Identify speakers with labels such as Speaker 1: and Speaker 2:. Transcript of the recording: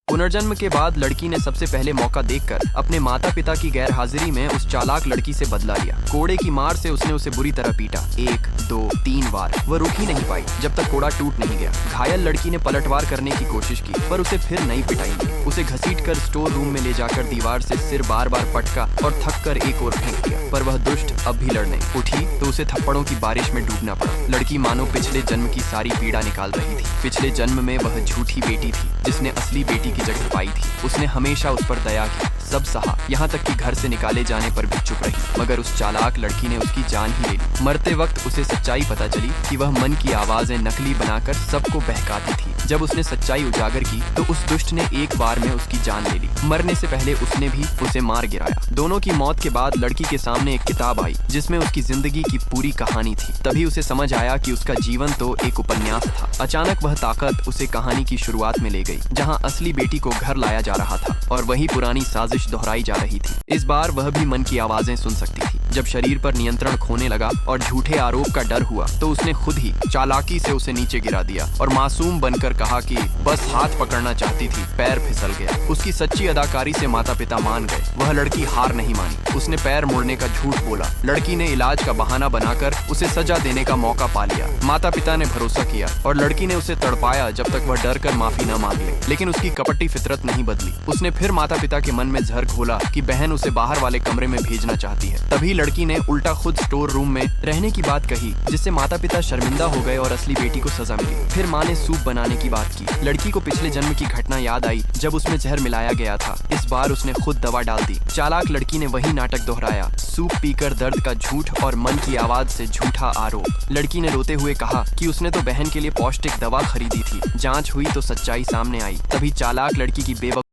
Speaker 1: पुनर्जन्म के बाद लड़की ने सबसे पहले मौका देखकर अपने माता पिता की गैर हाजिरी में उस चालाक लड़की से बदला लिया। कोड़े की मार से उसने उसे बुरी तरह पीटा, 1, 2, 3 बार। वह रुक ही नहीं पाई जब तक कोड़ा टूट नहीं गया। घायल लड़की ने पलटवार करने की कोशिश की पर उसे फिर नई पिटाई मिली। उसे घसीटकर स्टोर रूम में ले जाकर दीवार से सिर बार बार पटका और थक कर एक ओर फेंक दिया। पर वह दुष्ट अब भी लड़ने उठी तो उसे थप्पड़ों की बारिश में डूबना पड़ा। लड़की मानो पिछले जन्म की सारी पीड़ा निकाल रही थी। पिछले जन्म में वह झूठी बेटी थी जिसने असली बेटी की जगह पाई थी। उसने हमेशा उस पर दया की, सब सहा, यहाँ तक कि घर से निकाले जाने पर भी चुप रही। मगर उस चालाक लड़की ने उसकी जान ही ले ली। मरते वक्त उसे सच्चाई पता चली कि वह मन की आवाजें नकली बनाकर सबको बहकाती थी। जब उसने सच्चाई उजागर की तो उस दुष्ट ने एक बार में उसकी जान ले ली। मरने से पहले उसने भी उसे मार गिराया। दोनों की मौत के बाद लड़की के सामने एक किताब आई जिसमें उसकी जिंदगी की पूरी कहानी थी। तभी उसे समझ आया कि उसका जीवन तो एक उपन्यास था। अचानक वह ताकत उसे कहानी की शुरुआत में ले गई, जहां असली बेटी को घर लाया जा रहा था और वही पुरानी साजिश दोहराई जा रही थी। इस बार वह भी मन की आवाजें सुन सकती थी। जब शरीर पर नियंत्रण खोने लगा और झूठे आरोप का डर हुआ तो उसने खुद ही चालाकी से उसे नीचे गिरा दिया और मासूम बनकर कहा कि बस हाथ पकड़ना चाहती थी, पैर फिसल गया। उसकी सच्ची अदाकारी से माता पिता मान गए। वह लड़की हार नहीं मानी। उसने पैर मोड़ने का झूठ बोला। लड़की ने इलाज का बहाना बनाकर उसे सजा देने का मौका पा लिया। माता पिता ने भरोसा किया और लड़की ने उसे तड़पाया जब तक वह डर कर माफी न मांग ले। लेकिन उसकी कपटी फितरत नहीं बदली। उसने फिर माता पिता के मन में जहर घोला कि बहन उसे बाहर वाले कमरे में भेजना चाहती है। तभी लड़की ने उल्टा खुद स्टोर रूम में रहने की बात कही, जिससे माता पिता शर्मिंदा हो गए और असली बेटी को सजा मिली। फिर माँ ने सूप बनाने की बात की। लड़की को पिछले जन्म की घटना याद आई जब उसमें जहर मिलाया गया था। इस बार उसने खुद दवा डाल दी। चालाक लड़की ने वही नाटक दोहराया, सूप पीकर दर्द का झूठ और मन की आवाज से झूठा आरोप। लड़की ने रोते हुए कहा कि उसने तो बहन के लिए पौष्टिक दवा खरीदी थी। जांच हुई तो सच्चाई सामने आई। तभी चालाक लड़की की बेवकूफी